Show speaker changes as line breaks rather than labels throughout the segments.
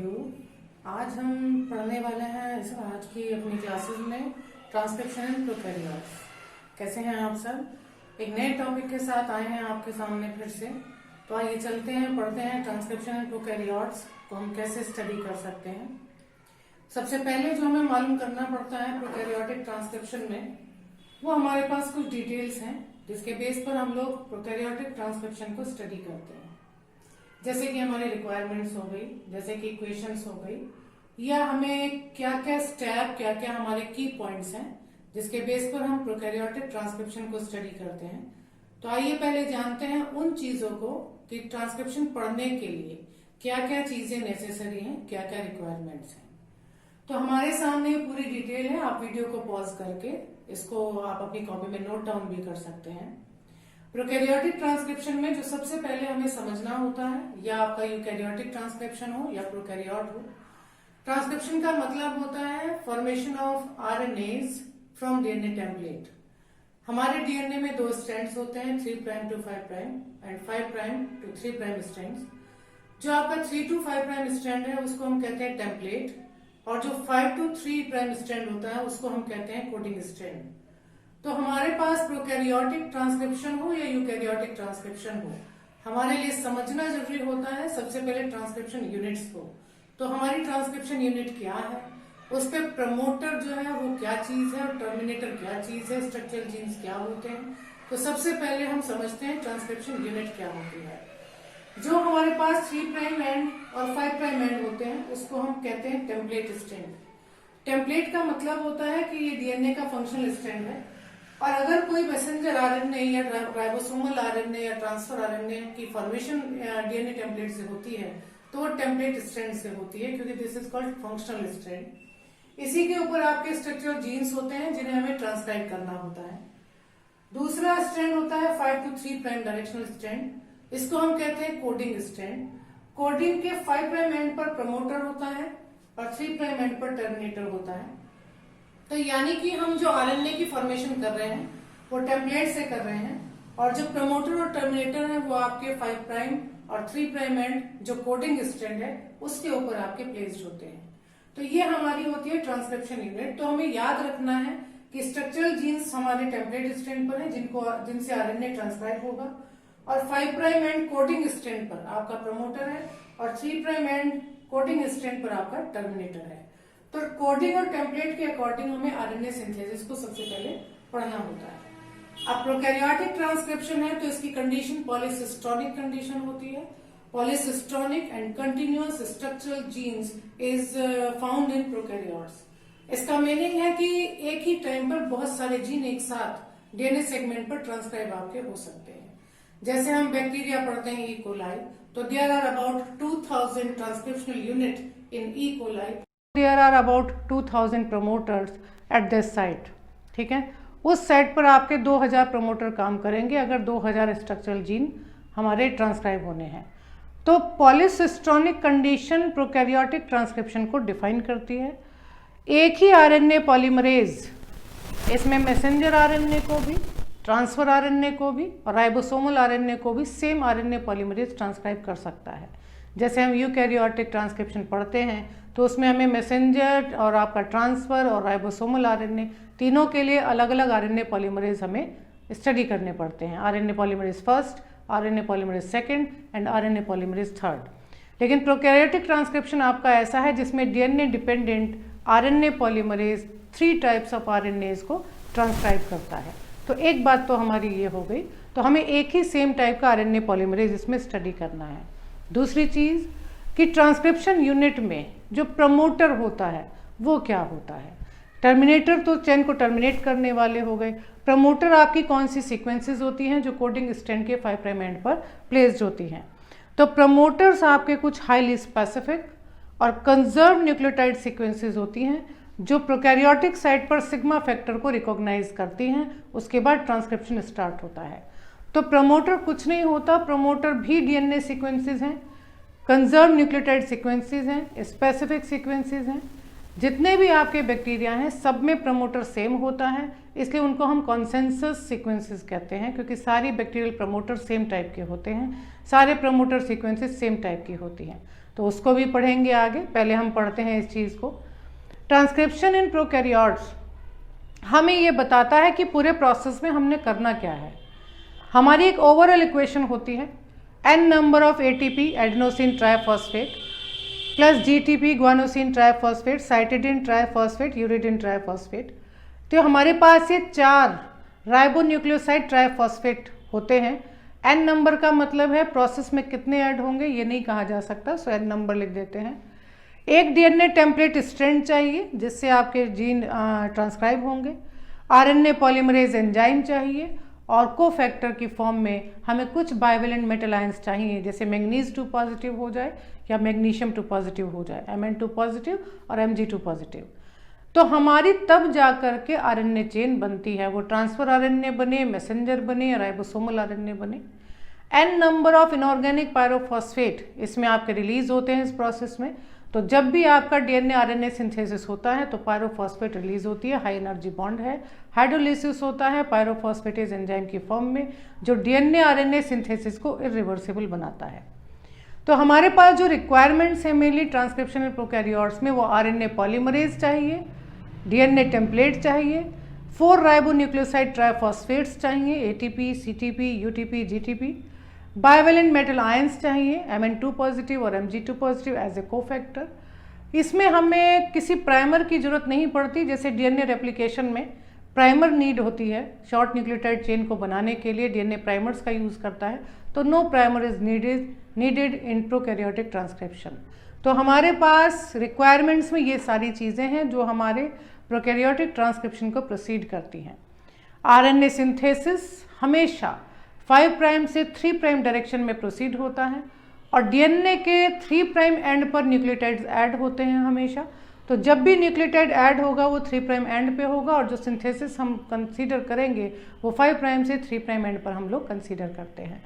You. आज हम पढ़ने वाले हैं आज की अपनी क्लासेस में ट्रांसक्रिप्शन एंड प्रोकैरियोट्स। कैसे हैं आप सब? एक नए टॉपिक के साथ आए हैं आपके सामने फिर से। तो आइए चलते हैं, पढ़ते हैं ट्रांसक्रिप्शन एंड प्रोकैरियोट्स को हम कैसे स्टडी कर सकते हैं। सबसे पहले जो हमें मालूम करना पड़ता है प्रोकैरियोटिक ट्रांसक्रिप्शन में, वो हमारे पास कुछ डिटेल्स हैं जिसके बेस पर हम लोग प्रोकैरियोटिक ट्रांसक्रिप्शन को स्टडी करते हैं। जैसे कि हमारे रिक्वायरमेंट्स हो गई, जैसे कि इक्वेशंस हो गई, या हमें क्या क्या स्टेप, क्या क्या हमारे की पॉइंट्स हैं जिसके बेस पर हम प्रोकैरियोटिक ट्रांसक्रिप्शन को स्टडी करते हैं। तो आइए पहले जानते हैं उन चीजों को कि ट्रांसक्रिप्शन पढ़ने के लिए क्या क्या चीजें नेसेसरी हैं, क्या क्या रिक्वायरमेंट्स हैं। तो हमारे सामने ये पूरी डिटेल है, आप वीडियो को पॉज करके इसको आप अपनी कॉपी में नोट डाउन भी कर सकते हैं। प्रोकैरियोटिक ट्रांसक्रिप्शन में जो सबसे पहले हमें समझना होता है, या आपका यूकैरियोटिक ट्रांसक्रिप्शन हो या प्रोकैरियोट हो, ट्रांसक्रिप्शन का मतलब होता है formation of RNAs from DNA template. हमारे डीएनए में दो स्ट्रैंड्स होते हैं, 3 prime to 5 prime and 5 prime to 3 prime strands. जो आपका 3 टू 5 प्राइम स्ट्रैंड है उसको हम कहते हैं टेम्पलेट, और जो 5 टू 3 प्राइम स्ट्रैंड होता है उसको हम कहते हैं कोडिंग स्ट्रैंड। तो हमारे पास प्रोकैरियोटिक ट्रांसक्रिप्शन हो या यूकैरियोटिक ट्रांसक्रिप्शन हो, हमारे लिए समझना जरूरी होता है सबसे पहले ट्रांसक्रिप्शन यूनिट्स को। तो हमारी ट्रांसक्रिप्शन यूनिट क्या है, उस पे प्रमोटर जो है वो क्या चीज है और टर्मिनेटर क्या चीज है, स्ट्रक्चरल जीन्स क्या होते हैं। तो सबसे पहले हम समझते हैं ट्रांसक्रिप्शन यूनिट क्या होती है। जो हमारे पास 3 प्राइम एंड और 5 प्राइम एंड होते हैं उसको हम कहते हैं टेम्पलेट स्ट्रैंड। टेम्पलेट का मतलब होता है कि ये डीएनए का फंक्शनल स्ट्रैंड है, और अगर कोई मैसेंजर आरएनए या राइबोसोमल आरएनए या ट्रांसफर आरएनए की फॉर्मेशन डीएनए टेम्पलेट से होती है तो वो टेम्पलेट स्ट्रैंड से होती है, क्योंकि this is called functional strand. इसी के ऊपर आपके स्ट्रक्चरल जीन्स होते हैं जिन्हें हमें ट्रांसक्राइब करना होता है। दूसरा स्ट्रैंड होता है 5 टू 3 प्राइम डायरेक्शनल स्ट्रैंड, इसको हम कहते हैं कोडिंग स्ट्रैंड। कोडिंग के 5 प्राइम एंड पर प्रमोटर होता है और 3 प्राइम एंड पर टर्मिनेटर होता है। तो यानी कि हम जो आरएनए की फॉर्मेशन कर रहे हैं वो टेम्पलेट से कर रहे हैं, और जो प्रमोटर और टर्मिनेटर है वो आपके 5 प्राइम और 3 प्राइम एंड जो कोडिंग स्ट्रैंड है उसके ऊपर आपके प्लेस्ड होते हैं। तो ये हमारी होती है ट्रांसक्रिप्शन यूनिट। तो हमें याद रखना है कि स्ट्रक्चरल जीन्स हमारे टेम्पलेट स्ट्रैंड पर है जिनसे आरएनए ट्रांसक्राइब होगा, और 5 प्राइम एंड कोडिंग स्ट्रैंड पर आपका प्रमोटर है और 3 प्राइम एंड कोडिंग स्ट्रैंड पर आपका टर्मिनेटर है। तो कोडिंग और टेम्पलेट के अकॉर्डिंग हमें आरएनए सिंथेसिस को सबसे पहले पढ़ना होता है। अब प्रोकैरियोटिक ट्रांसक्रिप्शन है तो इसकी कंडीशन पॉलीसिस्टोनिक कंडीशन होती है। पॉलीसिस्टोनिक and continuous structural genes is found in prokaryotes. इसका मीनिंग है कि एक ही टाइम पर बहुत सारे जीन एक साथ डीएनए सेगमेंट पर ट्रांसक्राइब आपके हो सकते हैं। जैसे हम बैक्टीरिया पढ़ते हैं ई कोलाई, तो there are about 2000 transcriptional unit in E coli. There are about 2000 promoters at this site। ठीक है, उस साइट पर आपके 2000 प्रमोटर काम करेंगे अगर 2000 स्ट्रक्चरल जीन हमारे ट्रांसक्राइब होने हैं। तो पॉलीसिस्टोनिक कंडीशन प्रोकैरियोटिक ट्रांसक्रिप्शन को डिफाइन करती है। एक ही आरएनए पॉलीमरेज इसमें मैसेंजर आरएनए को भी, ट्रांसफर आरएनए को भी और राइबोसोमल आरएनए को भी सेम आरएनए पॉलीमरेज ट्रांसक्राइब कर सकता है। जैसे हम यूकैरियोटिक ट्रांसक्रिप्शन पढ़ते हैं तो उसमें हमें मैसेंजर और आपका ट्रांसफर और राइबोसोमल आरएनए तीनों के लिए अलग अलग आरएनए पॉलीमरेज हमें स्टडी करने पड़ते हैं। RNA polymerase first, RNA polymerase second and RNA polymerase third. लेकिन प्रोकैरियोटिक ट्रांसक्रिप्शन आपका ऐसा है जिसमें DNA dependent RNA polymerase 3 types of RNase को ट्रांसक्राइब करता है। तो एक बात तो हमारी ये हो गई, तो हमें एक ही सेम टाइप का आरएनए पॉलीमरेज इसमें स्टडी करना है। दूसरी चीज़ कि ट्रांसक्रिप्शन यूनिट में जो प्रमोटर होता है वो क्या होता है। टर्मिनेटर तो चेन को टर्मिनेट करने वाले हो गए, प्रमोटर आपकी कौन सी सीक्वेंसेस होती हैं जो कोडिंग स्ट्रैंड के 5 प्राइम एंड पर प्लेस्ड होती हैं। तो प्रमोटर्स आपके कुछ हाईली स्पेसिफिक और कंजर्व न्यूक्लियोटाइड सीक्वेंसेस होती हैं जो प्रोकैरियोटिक साइट पर सिग्मा फैक्टर को रिकॉग्नाइज करती हैं। उसके बाद ट्रांसक्रिप्शन स्टार्ट होता है। तो प्रमोटर कुछ नहीं होता, प्रमोटर भी डीएनए सीक्वेंसेस हैं, कंजर्व न्यूक्लियोटाइड सीक्वेंसेस हैं, स्पेसिफिक सीक्वेंसेस हैं। जितने भी आपके बैक्टीरिया हैं सब में प्रमोटर सेम होता है, इसलिए उनको हम कॉन्सेंसस सीक्वेंसेस कहते हैं, क्योंकि सारी बैक्टीरियल प्रमोटर सेम टाइप के होते हैं, सारे प्रमोटर सीक्वेंसेस सेम टाइप की होती हैं। तो उसको भी पढ़ेंगे आगे। पहले हम पढ़ते हैं इस चीज़ को। ट्रांसक्रिप्शन इन प्रोकैरियोट्स हमें ये बताता है कि पूरे प्रोसेस में हमने करना क्या है। हमारी एक ओवरऑल इक्वेशन होती है, n number of ATP adenosine triphosphate plus GTP guanosine triphosphate cytidine triphosphate uridine triphosphate. तो हमारे पास ये 4 राइबोन्यूक्लियोसाइड ट्राइफॉस्फेट होते हैं। n नंबर का मतलब है प्रोसेस में कितने ऐड होंगे ये नहीं कहा जा सकता, सो n नंबर लिख देते हैं। एक DNA टेम्पलेट स्ट्रैंड चाहिए जिससे आपके जीन ट्रांसक्राइब होंगे। RNA पॉलीमरेज एंजाइम चाहिए और कोफैक्टर की फॉर्म में हमें कुछ बाइवेलेंट मेटल आयंस चाहिए, जैसे मैग्नीज 2 पॉजिटिव हो जाए या मैग्नीशियम 2 पॉजिटिव हो जाए, Mn2 पॉजिटिव और Mg2 पॉजिटिव। तो हमारी तब जा कर के RNA चेन बनती है, वो ट्रांसफर RNA बने, मैसेंजर बने, राइबोसोमल RNA बने। n number of inorganic pyrophosphate इसमें आपके रिलीज होते हैं इस प्रोसेस में। तो जब भी आपका DNA RNA सिंथेसिस होता है तो पायरोफॉस्फेट रिलीज होती है, हाई एनर्जी बॉन्ड है। हाइड्रोलिसिस होता है पायरोफॉस्फेटेज एंजाइम की फॉर्म में, जो DNA RNA सिंथेसिस को इरिवर्सिबल बनाता है। तो हमारे पास जो रिक्वायरमेंट्स हैं मेनली ट्रांसक्रिप्शन इन प्रोकैरियोट्स में, वो RNA पॉलीमरेज चाहिए, DNA टेम्पलेट चाहिए, 4 राइबोन्यूक्लियोसाइड ट्राइफॉस्फेट्स चाहिए, ATP, CTP, UTP, GTP, bivalent metal ions चाहिए, Mn2 पॉजिटिव और Mg2 positive as a cofactor. इसमें हमें किसी प्राइमर की जरूरत नहीं पड़ती, जैसे DNA रेप्लिकेशन में प्राइमर नीड होती है शॉर्ट न्यूक्लियोटाइड चेन को बनाने के लिए, DNA प्राइमर्स का यूज़ करता है, तो no primer is needed in prokaryotic transcription. तो हमारे पास रिक्वायरमेंट्स में ये सारी चीज़ें हैं जो हमारे प्रोकैरियोटिक ट्रांसक्रिप्शन को प्रोसीड करती हैं। RNA सिंथेसिस हमेशा 5 प्राइम से 3 प्राइम डायरेक्शन में प्रोसीड होता है और DNA के 3 प्राइम एंड पर न्यूक्लियोटाइड्स ऐड होते हैं हमेशा। तो जब भी न्यूक्लियोटाइड ऐड होगा वो 3 प्राइम एंड पे होगा और जो सिंथेसिस हम कंसीडर करेंगे वो 5 प्राइम से 3 प्राइम एंड पर हम लोग कंसीडर करते हैं।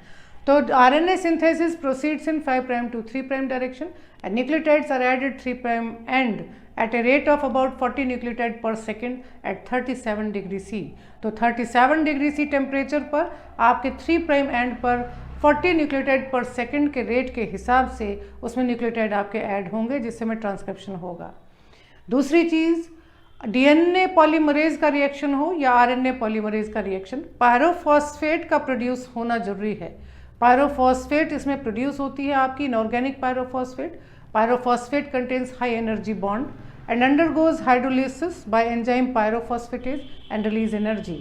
तो RNA synthesis proceeds in 5 prime to 3 prime direction and nucleotides are added 3 prime end at a rate of about 40 nucleotide per second at 37 degree C। तो 37 डिग्री C टेम्परेचर पर आपके 3 prime and पर 40 nucleotide पर second के rate के हिसाब से उसमें न्यूक्लियोटाइड आपके ऐड होंगे, जिससे में ट्रांसक्रिप्शन होगा। दूसरी चीज़, DNA पॉलीमरेज का रिएक्शन हो या RNA पॉलीमरेज का रिएक्शन, पायरोफॉस्फेट का प्रोड्यूस होना जरूरी है। पायरोफॉस्फेट इसमें प्रोड्यूस होती है आपकी inorganic pyrophosphate. Pyrophosphate contains high energy bond and undergoes hydrolysis by enzyme pyrophosphatase and release energy।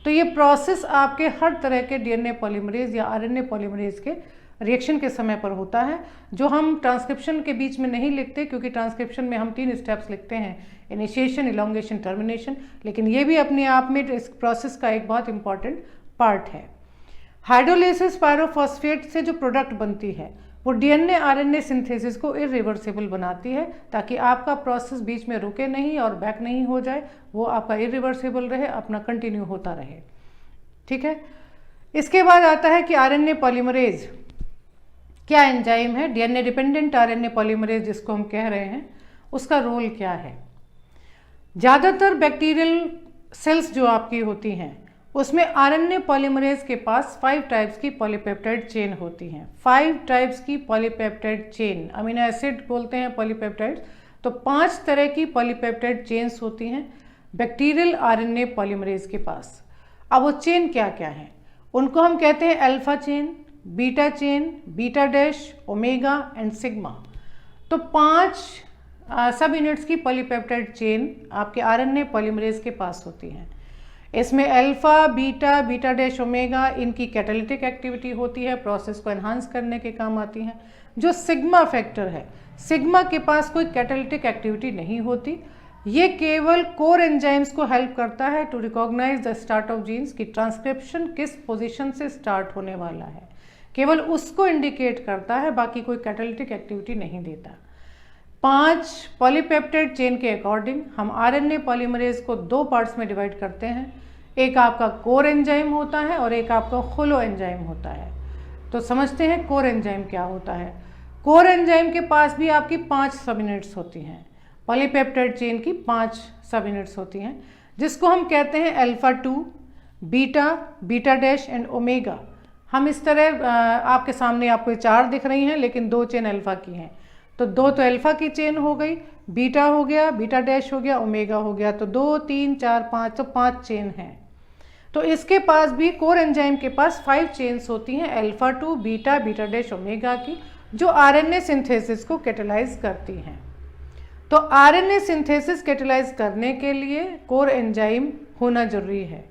तो ये प्रोसेस आपके हर तरह के DNA पॉलीमरेज या RNA पॉलीमरेज के रिएक्शन के समय पर होता है, जो हम ट्रांसक्रिप्शन के बीच में नहीं लिखते, क्योंकि ट्रांसक्रिप्शन में हम 3 स्टेप्स लिखते हैं, इनिशिएशन, इलोंगेशन, टर्मिनेशन। लेकिन ये भी अपने आप में इस प्रोसेस का एक बहुत इंपॉर्टेंट पार्ट है। हाइड्रोलिसिस पायरोफॉस्फेट से जो प्रोडक्ट बनती है वो DNA RNA सिंथेसिस को इरिवर्सिबल बनाती है, ताकि आपका प्रोसेस बीच में रुके नहीं और बैक नहीं हो जाए, वो आपका इरिवर्सिबल रहे, अपना कंटिन्यू होता रहे। ठीक है। इसके बाद आता है कि RNA पॉलीमरेज क्या एंजाइम है। DNA डिपेंडेंट RNA पॉलीमरेज जिसको हम कह रहे हैं, उसका रोल क्या है। ज़्यादातर बैक्टीरियल सेल्स जो आपकी होती हैं उसमें RNA पॉलीमरेज के पास 5 टाइप्स की पॉलीपेप्टाइड चेन होती हैं। 5 टाइप्स की पॉलीपेप्टाइड चेन, अमीनो एसिड बोलते हैं पॉलीपेप्टाइड। तो 5 तरह की पॉलीपेप्टाइड चेन्स होती हैं बैक्टीरियल RNA पॉलीमरेज के पास। अब वो चेन क्या क्या हैं, उनको हम कहते हैं alpha chain, beta dash, omega and sigma. तो 5 सब यूनिट्स की पॉलीपेप्टाइड चेन आपके RNA पॉलीमरेज के पास होती हैं। इसमें अल्फा, बीटा डैश, ओमेगा, इनकी कैटालिटिक एक्टिविटी होती है, प्रोसेस को एनहांस करने के काम आती हैं। जो सिग्मा फैक्टर है, सिग्मा के पास कोई कैटालिटिक एक्टिविटी नहीं होती, ये केवल कोर एंजाइम्स को हेल्प करता है to recognise the start of genes की ट्रांसक्रिप्शन किस पोजीशन से स्टार्ट होने वाला है, केवल उसको इंडिकेट करता है, बाकी कोई कैटालिटिक एक्टिविटी नहीं देता। 5 पॉलीपेप्टाइड चेन के अकॉर्डिंग हम RNA पॉलीमरेज को 2 पार्ट्स में डिवाइड करते हैं। एक आपका कोर एंजाइम होता है और एक आपका होलो एंजाइम होता है। तो समझते हैं कोर एंजाइम क्या होता है। कोर एंजाइम के पास भी आपकी 5 सब यूनिट्स होती हैं, पॉलीपेप्टाइड चेन की 5 सब यूनिट्स होती हैं, जिसको हम कहते हैं alpha 2, beta dash and omega. हम इस तरह आपके सामने आपको 4 दिख रही हैं, लेकिन 2 चेन अल्फा की हैं। तो 2 तो अल्फा की चेन हो गई, बीटा हो गया, बीटा डैश हो गया, ओमेगा हो गया, तो 2 3 4 5, तो 5 चेन हैं। तो इसके पास भी कोर एंजाइम के पास 5 चेन्स होती हैं alpha two beta, beta dash, omega की, जो आरएनए सिंथेसिस को कैटेलाइज करती हैं। तो आरएनए सिंथेसिस कैटेलाइज करने के लिए कोर एंजाइम होना जरूरी है।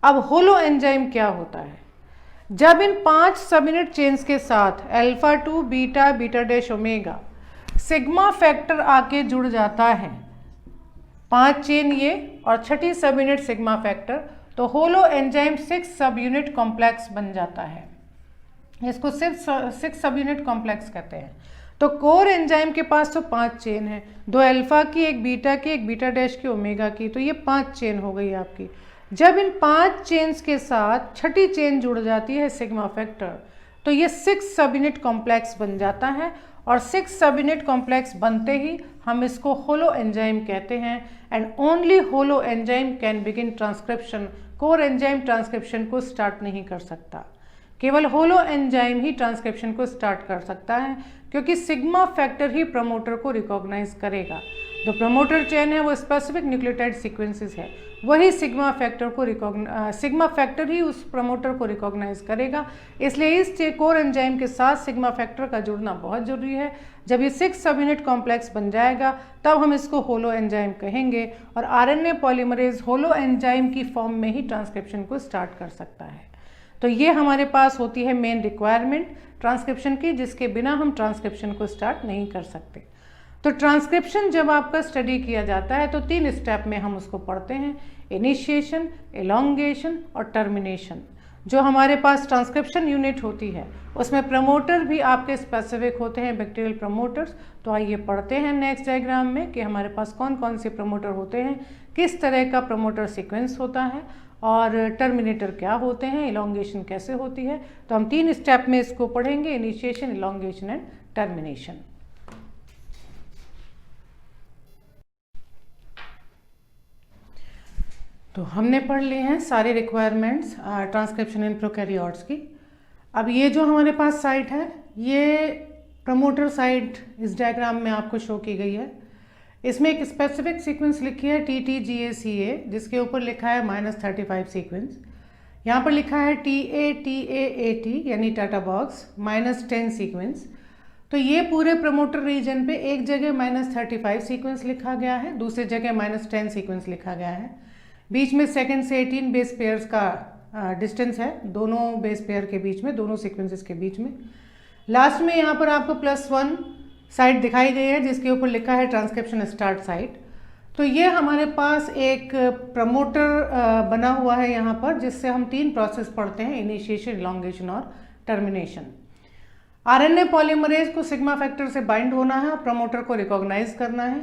अब होलो एंजाइम क्या होता है? जब इन 5 सब यूनिट चेन्स के साथ alpha two beta, beta dash, omega sigma factor आके जुड़ जाता है, 5 चेन ये और छठी सब यूनिट सिग्मा फैक्टर, तो होलो एंजाइम 6 सब यूनिट कॉम्प्लेक्स बन जाता है। इसको सिर्फ 6 सब यूनिट कॉम्प्लेक्स कहते हैं। तो कोर एंजाइम के पास तो 5 चेन है, 2 अल्फा की, 1 बीटा की, 1 बीटा डैश की, ओमेगा की, तो ये 5 चेन हो गई आपकी। जब इन 5 चेन्स के साथ छठी चेन जुड़ जाती है सिग्मा फैक्टर, तो ये 6 सब यूनिट कॉम्प्लेक्स बन जाता है, और 6 सब यूनिट कॉम्प्लेक्स बनते ही हम इसको होलो एंजाइम कहते हैं। And only holo enzyme can begin transcription. Core enzyme transcription को स्टार्ट नहीं कर सकता, केवल होलो एंजाइम ही ट्रांसक्रिप्शन को स्टार्ट कर सकता है, क्योंकि सिग्मा फैक्टर ही प्रमोटर को रिकॉग्नाइज करेगा। जो प्रमोटर चेन है वो स्पेसिफिक न्यूक्लियोटाइड सीक्वेंसेस है, वही सिग्मा फैक्टर ही उस प्रमोटर को रिकॉग्नाइज करेगा। इसलिए इस कोर एंजाइम के साथ सिग्मा फैक्टर का जुड़ना बहुत जरूरी है। जब ये 6 सब यूनिट कॉम्प्लेक्स बन जाएगा तब हम इसको होलो एंजाइम कहेंगे, और आरएनए पॉलीमरेज होलो एंजाइम की फॉर्म में ही ट्रांसक्रिप्शन को स्टार्ट कर सकता है। तो ये हमारे पास होती है मेन रिक्वायरमेंट ट्रांसक्रिप्शन की, जिसके बिना हम ट्रांसक्रिप्शन को स्टार्ट नहीं कर सकते। तो ट्रांसक्रिप्शन जब आपका स्टडी किया जाता है तो 3 स्टेप में हम उसको पढ़ते हैं, इनिशिएशन, एलोंगेशन और टर्मिनेशन। जो हमारे पास ट्रांसक्रिप्शन यूनिट होती है उसमें प्रमोटर भी आपके स्पेसिफिक होते हैं, बैक्टीरियल प्रमोटर्स। तो आइए पढ़ते हैं नेक्स्ट डायग्राम में कि हमारे पास कौन कौन से प्रमोटर होते हैं, किस तरह का प्रमोटर सीक्वेंस होता है, और टर्मिनेटर क्या होते हैं, एलोंगेशन कैसे होती है। तो हम 3 स्टेप में इसको पढ़ेंगे, इनिशिएशन, एलोंगेशन एंड टर्मिनेशन। तो हमने पढ़ लिए हैं सारे रिक्वायरमेंट्स ट्रांसक्रिप्शन इन प्रोकैरियोट्स की। अब ये जो हमारे पास साइट है, ये प्रमोटर साइट इस डायग्राम में आपको शो की गई है। इसमें एक स्पेसिफिक सीक्वेंस लिखी है TTGACA, जिसके ऊपर लिखा है -35 सीक्वेंस। यहाँ पर लिखा है TATAAT यानी टाटा बॉक्स -10 सीक्वेंस। तो ये पूरे प्रमोटर रीजन पे एक जगह -35 सीक्वेंस लिखा गया है, दूसरी जगह -10 सीक्वेंस लिखा गया है। बीच में सेकंड से 18 बेस पेयर्स का डिस्टेंस है, दोनों बेस पेयर के बीच में, दोनों सीक्वेंसेस के बीच में। लास्ट में यहाँ पर आपको +1 साइट दिखाई गई है, जिसके ऊपर लिखा है ट्रांसक्रिप्शन स्टार्ट साइट। तो ये हमारे पास एक प्रमोटर बना हुआ है यहाँ पर, जिससे हम 3 प्रोसेस पढ़ते हैं, इनिशिएशन, एलोंगेशन और टर्मिनेशन। आरएनए पॉलीमरेज को सिग्मा फैक्टर से बाइंड होना है और प्रमोटर को रिकॉग्नाइज करना है।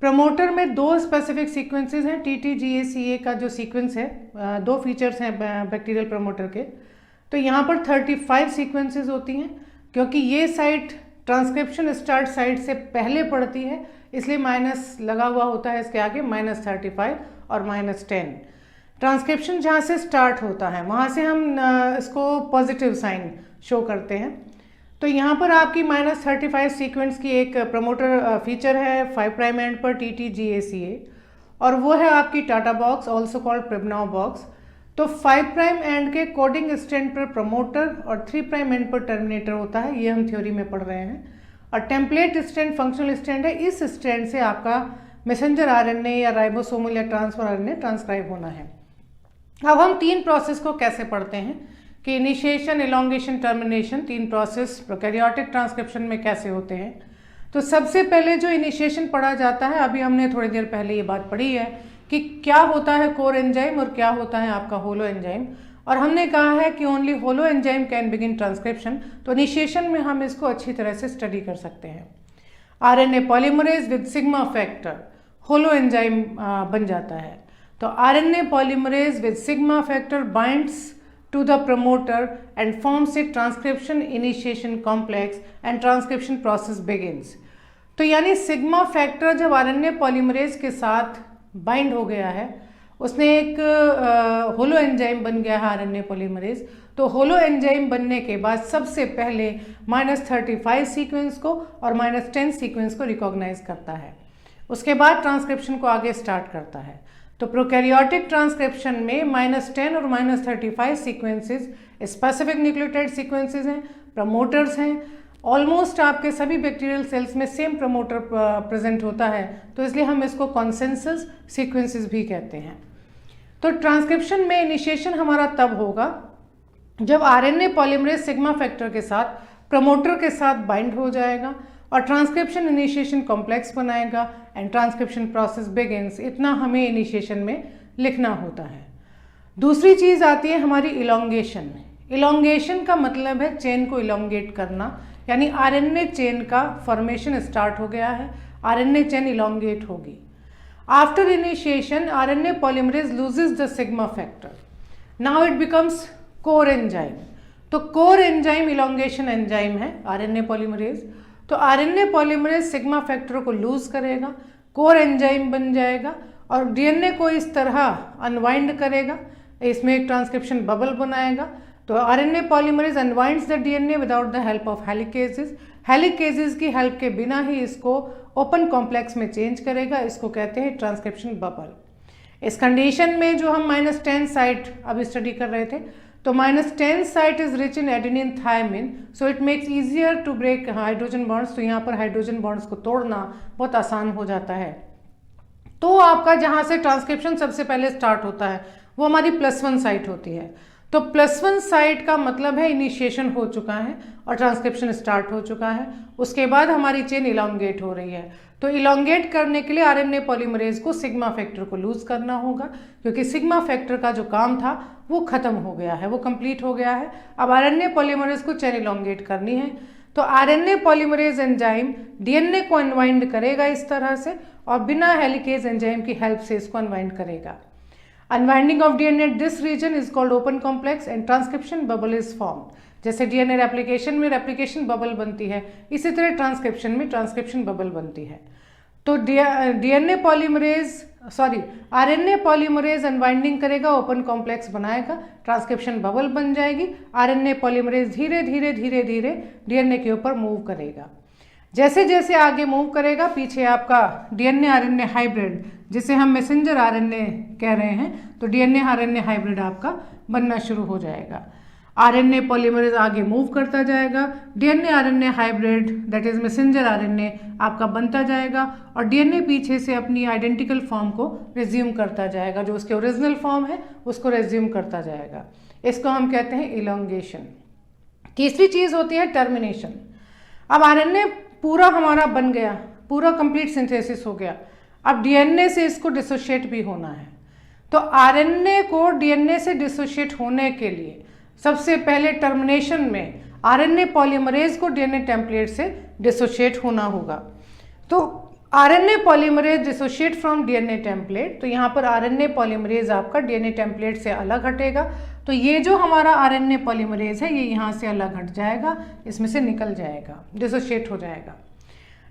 प्रमोटर में 2 स्पेसिफिक सीक्वेंसेस हैं। TTGACA का जो सीक्वेंस है, 2 फीचर्स हैं बैक्टीरियल प्रमोटर के। तो यहाँ पर 35 सीक्वेंसेस होती हैं, क्योंकि ये साइट ट्रांसक्रिप्शन स्टार्ट साइट से पहले पड़ती है, इसलिए माइनस लगा हुआ होता है इसके आगे, -35 और -10। ट्रांसक्रिप्शन जहाँ से स्टार्ट होता है वहाँ से हम इसको पॉजिटिव साइन शो करते हैं। तो यहाँ पर आपकी -35 सीक्वेंस की एक प्रमोटर फीचर है 5 प्राइम एंड पर TTGACA, और वो है आपकी TATA box, also called Pribnow box. तो 5 प्राइम एंड के कोडिंग स्टैंड पर प्रमोटर और 3 प्राइम एंड पर टर्मिनेटर होता है, ये हम थ्योरी में पढ़ रहे हैं। और टेम्पलेट स्टैंड फंक्शनल स्टैंड है, इस स्टैंड से आपका मैसेंजर आरएनए या राइबोसोमल या ट्रांसफर आरएनए ट्रांसक्राइब होना है। अब हम 3 प्रोसेस को कैसे पढ़ते हैं कि initiation, elongation, termination, 3 process prokaryotic transcription में कैसे होते हैं। तो सबसे पहले जो इनिशिएशन पढ़ा जाता है, अभी हमने थोड़ी देर पहले ये बात पढ़ी है कि क्या होता है कोर एंजाइम और क्या होता है आपका होलो एंजाइम, और हमने कहा है कि only holo enzyme can begin transcription. तो इनिशिएशन में हम इसको अच्छी तरह से स्टडी कर सकते हैं। RNA polymerase with sigma factor holo enzyme बन जाता है। तो RNA polymerase with sigma factor binds to the promoter and forms a transcription initiation complex and transcription process begins। तो यानी सिग्मा फैक्टर जब आरएनए पॉलीमरेज के साथ बाइंड हो गया है, उसने एक होलो एंजाइम बन गया है आरएनए पॉलीमरेज। तो होलो एंजाइम बनने के बाद सबसे पहले -35 सीक्वेंस को और -10 सीक्वेंस को रिकॉग्नाइज करता है, उसके बाद ट्रांसक्रिप्शन को आगे स्टार्ट करता है। तो प्रोकैरियोटिक ट्रांसक्रिप्शन में -10 और -35 सीक्वेंसेस स्पेसिफिक न्यूक्लियोटाइड सीक्वेंसेस हैं, प्रमोटर्स हैं। ऑलमोस्ट आपके सभी बैक्टीरियल सेल्स में सेम प्रमोटर प्रेजेंट होता है, तो इसलिए हम इसको कॉन्सेंसस सीक्वेंसेस भी कहते हैं। तो ट्रांसक्रिप्शन में इनिशिएशन हमारा तब होगा जब आरएनए पॉलीमरेज सिग्मा फैक्टर के साथ प्रमोटर के साथ बाइंड हो जाएगा और ट्रांसक्रिप्शन इनिशिएशन कॉम्प्लेक्स बनाएगा एंड ट्रांसक्रिप्शन प्रोसेस बिगिंस। इतना हमें इनिशिएशन में लिखना होता है। दूसरी चीज़ आती है हमारी इलोंगेशन। इलोंगेशन का मतलब है चेन को इलोंगेट करना, यानी आरएनए चेन का फॉर्मेशन स्टार्ट हो गया है, आरएनए चेन इलोंगेट होगी। After initiation RNA polymerase loses the sigma factor, now it becomes core enzyme. तो कोर एंजाइम इलोंगेशन एंजाइम है आरएनए पॉलीमरेज। तो आरएनए पॉलीमरेज सिग्मा फैक्टर को लूज करेगा, कोर एंजाइम बन जाएगा और डीएनए को इस तरह अनवाइंड करेगा, इसमें एक ट्रांसक्रिप्शन बबल बनाएगा। तो RNA polymerase unwinds the DNA without the help of helicases. Helicases की हेल्प के बिना ही इसको ओपन कॉम्प्लेक्स में चेंज करेगा, इसको कहते हैं ट्रांसक्रिप्शन बबल। इस कंडीशन में जो हम -10 साइट अब स्टडी कर रहे थे, तो -10 site is rich in adenine thymine, so it makes easier to break hydrogen bonds. तो यहाँ पर हाइड्रोजन बॉन्ड्स को तोड़ना बहुत आसान हो जाता है। तो आपका जहाँ से ट्रांसक्रिप्शन सबसे पहले स्टार्ट होता है वो हमारी +1 साइट होती है। तो +1 साइट का मतलब है इनिशिएशन हो चुका है और ट्रांसक्रिप्शन स्टार्ट हो चुका है। उसके बाद हमारी चेन इलोंगेट हो रही है। तो इलोंगेट करने के लिए आरएनए पॉलीमरेज को सिग्मा फैक्टर को लूज करना होगा, क्योंकि सिग्मा फैक्टर का जो काम था वो खत्म हो गया है, वो कंप्लीट हो गया है। अब आरएनए पॉलीमरेज को चेन इलोंगेट करनी है। तो आरएनए पॉलीमरेज एंजाइम डीएनए को अनवाइंड करेगा इस तरह से और बिना हेलिकेज एंजाइम की हेल्प से इसको अनवाइंड करेगा। Unwinding of DNA this region is called open complex and transcription bubble is formed. जैसे डीएनए रेप्लिकेशन में रेप्लिकेशन बबल बनती है, इसी तरह ट्रांसक्रिप्शन में ट्रांसक्रिप्शन बबल बनती है। तो आरएनए पॉलीमरेज अनवाइंडिंग करेगा, ओपन कॉम्प्लेक्स बनाएगा, ट्रांसक्रिप्शन बबल बन जाएगी। आरएनए पॉलीमरेज धीरे धीरे धीरे धीरे डीएनए के ऊपर मूव करेगा। जैसे जैसे आगे मूव करेगा, पीछे आपका डीएनए आरएनए हाइब्रिड, जिसे हम मैसेंजर आरएनए कह रहे हैं, तो डीएनए आरएनए हाइब्रिड आपका बनना शुरू हो जाएगा। आरएनए पॉलीमरेज आगे मूव करता जाएगा, DNA RNA hybrid that is messenger RNA आपका बनता जाएगा और डीएनए पीछे से अपनी आइडेंटिकल फॉर्म को रिज्यूम करता जाएगा, जो उसके ओरिजिनल फॉर्म है उसको रिज्यूम करता जाएगा। इसको हम कहते हैं इलोंगेशन। तीसरी चीज होती है टर्मिनेशन। अब आरएनए पूरा हमारा बन गया, पूरा कंप्लीट सिंथेसिस हो गया, अब डीएनए से इसको डिसोशिएट भी होना है। तो आरएनए को डीएनए से डिसोशिएट होने के लिए सबसे पहले टर्मिनेशन में आरएनए पॉलीमरेज को डीएनए टेम्पलेट से डिसोशिएट होना होगा। तो RNA polymerase dissociate from DNA template, तो यहाँ पर आरएनए पॉलीमरेज आपका डीएनए टेम्पलेट से अलग हटेगा। तो ये जो हमारा आरएनए पॉलीमरेज है ये यहाँ से अलग हट जाएगा, इसमें से निकल जाएगा, डिसोशिएट हो जाएगा।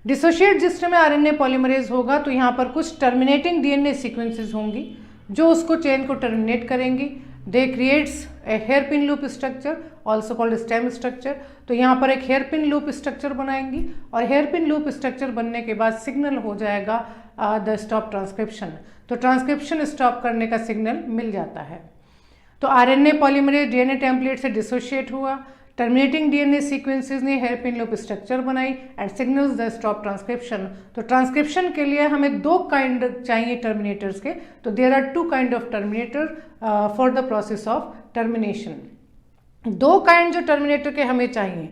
डिसोशिएट जिस समय आरएनए पॉलीमरेज होगा तो यहाँ पर कुछ टर्मिनेटिंग डीएनए सीक्वेंसेस होंगी जो उसको चेन को टर्मिनेट करेंगी। They creates a hairpin loop structure also called stem structure. तो यहाँ पर एक हेयरपिन लूप स्ट्रक्चर बनाएंगी और हेयरपिन लूप स्ट्रक्चर बनने के बाद सिग्नल हो जाएगा द स्टॉप ट्रांसक्रिप्शन। तो ट्रांसक्रिप्शन स्टॉप करने का सिग्नल मिल जाता है। तो आरएनए पॉलीमरेज डीएनए टेम्पलेट से डिसोशिएट हुआ, टर्मिनेटिंग डीएनए सीक्वेंसेस ने हेयरपिन लूप स्ट्रक्चर बनाई and signals the stop transcription. तो ट्रांसक्रिप्शन के लिए हमें 2 काइंड चाहिए टर्मिनेटर्स के, तो there are 2 kind of terminator for the process of termination. 2 kind जो टर्मिनेटर के हमें चाहिए,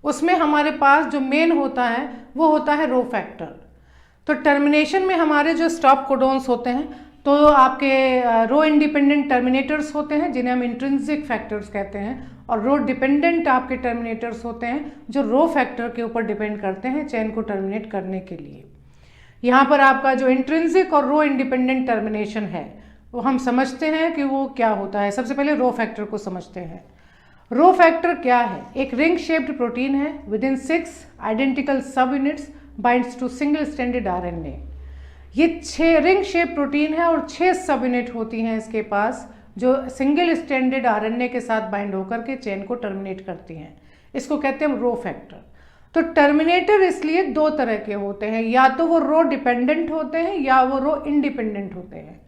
उसमें हमारे पास जो मेन होता है वो होता है रो फैक्टर। तो टर्मिनेशन में हमारे जो स्टॉप कोडोन्स होते हैं, तो आपके रो इंडिपेंडेंट टर्मिनेटर्स होते हैं जिन्हें हम इंट्रिंसिक फैक्टर्स कहते हैं, और रो डिपेंडेंट आपके टर्मिनेटर्स होते हैं जो रो फैक्टर के ऊपर डिपेंड करते हैं चेन को टर्मिनेट करने के लिए। यहाँ पर आपका जो इंट्रिंसिक और रो इंडिपेंडेंट टर्मिनेशन है वो हम समझते हैं कि वो क्या होता है। सबसे पहले रो फैक्टर को समझते हैं। रो फैक्टर क्या है? एक रिंग शेप्ड प्रोटीन है within 6 identical subunits binds to single stranded RNA. ये 6 रिंग शेप प्रोटीन है और 6 सब यूनिट होती हैं इसके पास, जो सिंगल स्ट्रैंडेड आरएनए के साथ बाइंड होकर के चेन को टर्मिनेट करती हैं। इसको कहते हैं रो फैक्टर। तो टर्मिनेटर इसलिए 2 तरह के होते हैं, या तो वो रो डिपेंडेंट होते हैं या वो रो इंडिपेंडेंट होते हैं।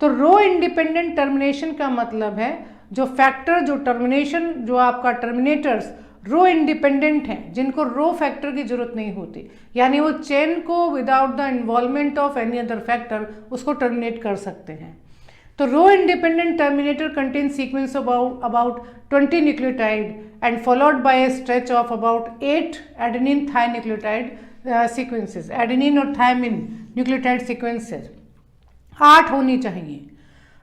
तो रो इंडिपेंडेंट टर्मिनेशन का मतलब है जो फैक्टर, जो टर्मिनेशन, जो आपका टर्मिनेटर्स रो इंडिपेंडेंट हैं, जिनको रो फैक्टर की जरूरत नहीं होती, यानी वो चेन को without the involvement of any other factor उसको टर्मिनेट कर सकते हैं। तो rho independent terminator contain sequence about 20 nucleotide and followed by a stretch of about 8 adenine thinucleotide sequences, adenine और thiamine nucleotide sequences 8 होनी चाहिए।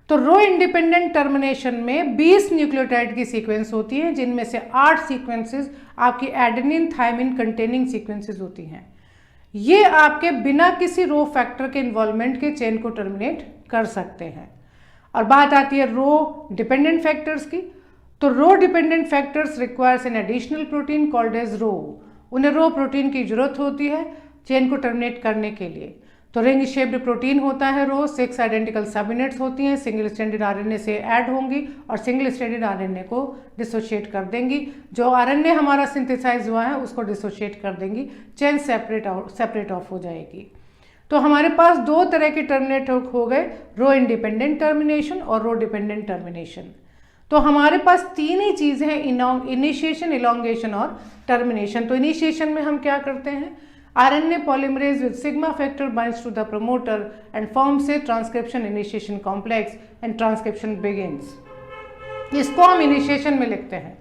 तो रो इंडिपेंडेंट टर्मिनेशन में 20 न्यूक्लियोटाइड की सीक्वेंस होती है, जिनमें से 8 सीक्वेंसेस आपकी एडेनिन थायमिन कंटेनिंग सीक्वेंसेस होती हैं। ये आपके बिना किसी रो फैक्टर के इन्वॉल्वमेंट के चेन को टर्मिनेट कर सकते हैं। और बात आती है रो डिपेंडेंट फैक्टर्स की। तो rho dependent factors requires an additional protein called as rho. उन्हें रो प्रोटीन की जरूरत होती है चेन को टर्मिनेट करने के लिए। तो रिंग शेप्ड प्रोटीन होता है रो, 6 आइडेंटिकल सब यूनिट्स होती हैं, सिंगल स्ट्रैंडेड आरएनए से ऐड होंगी और सिंगल स्ट्रैंडेड आरएनए को डिसोशिएट कर देंगी। जो आरएनए हमारा सिंथेसाइज हुआ है उसको डिसोशिएट कर देंगी, चेन सेपरेट ऑफ हो जाएगी। तो हमारे पास 2 तरह के टर्मिनेट हो गए, रो इंडिपेंडेंट टर्मिनेशन और रो डिपेंडेंट टर्मिनेशन। तो हमारे पास 3 ही चीज़ें हैं, इनिशिएशन, इलोंगेशन और टर्मिनेशन। तो इनिशिएशन में हम क्या करते हैं, RNA polymerase with sigma factor binds to the promoter and forms a transcription initiation complex and transcription begins। इसको हम इनिशिएशन में लिखते हैं।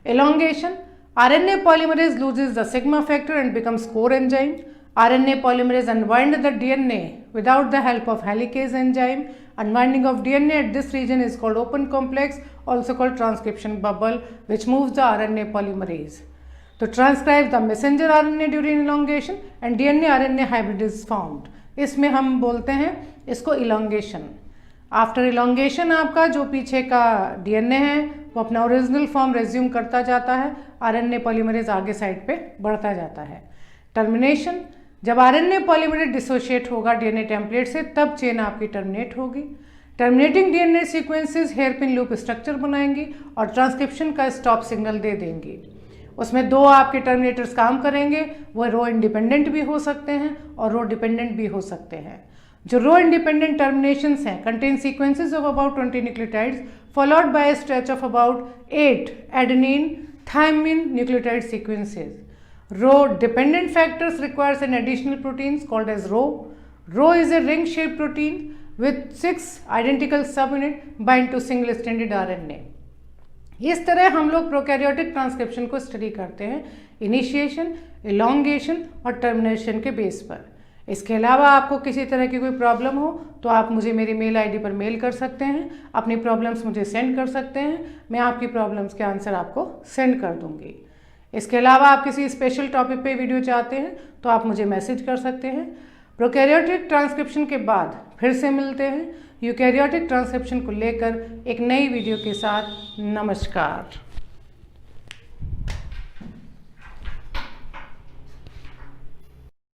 Elongation, RNA polymerase loses the sigma factor and becomes core enzyme। RNA polymerase unwind the DNA without the help of helicase enzyme। Unwinding of DNA at this region is called open complex, also called transcription bubble, which moves the RNA polymerase to transcribe the messenger RNA during elongation and DNA RNA hybrid is formed। इसमें हम बोलते हैं इसको elongation। After elongation आपका जो पीछे का DNA है वो अपना ओरिजिनल फॉर्म रेज्यूम करता जाता है, RNA पॉलीमरेज आगे साइड पे बढ़ता जाता है। टर्मिनेशन, जब RNA पॉलीमरेज डिसोशिएट होगा DNA टेम्पलेट से तब चेन आपकी टर्मिनेट होगी। Terminating DNA sequences hairpin loop structure बनाएंगी और ट्रांसक्रिप्शन का स्टॉप सिग्नल दे देंगी। उसमें 2 आपके टर्मिनेटर्स काम करेंगे, वो रो इंडिपेंडेंट भी हो सकते हैं और रो डिपेंडेंट भी हो सकते हैं। जो रो इंडिपेंडेंट टर्मिनेशंस हैं contain sequences of about 20 nucleotides followed by a stretch of about 8 adenine thymine nucleotide sequences. Rho dependent factors requires an additional proteins called as rho. Rho is a ring shape protein with 6 identical subunit bind to single stranded RNA। इस तरह हम लोग prokaryotic transcription को study करते हैं initiation, elongation और termination के base पर। इसके अलावा आपको किसी तरह की कोई प्रॉब्लम हो तो आप मुझे मेरी मेल आईडी पर मेल कर सकते हैं, अपनी प्रॉब्लम्स मुझे सेंड कर सकते हैं, मैं आपकी प्रॉब्लम्स के आंसर आपको सेंड कर दूंगी। इसके अलावा आप किसी स्पेशल टॉपिक पे वीडियो चाहते हैं तो आप मुझे मैसेज कर सकते हैं। प्रोकैरियोटिक ट्रांसक्रिप्शन के बाद फिर से मिलते हैं यूकैरियोटिक ट्रांसक्रिप्शन को लेकर एक नई वीडियो के साथ। नमस्कार।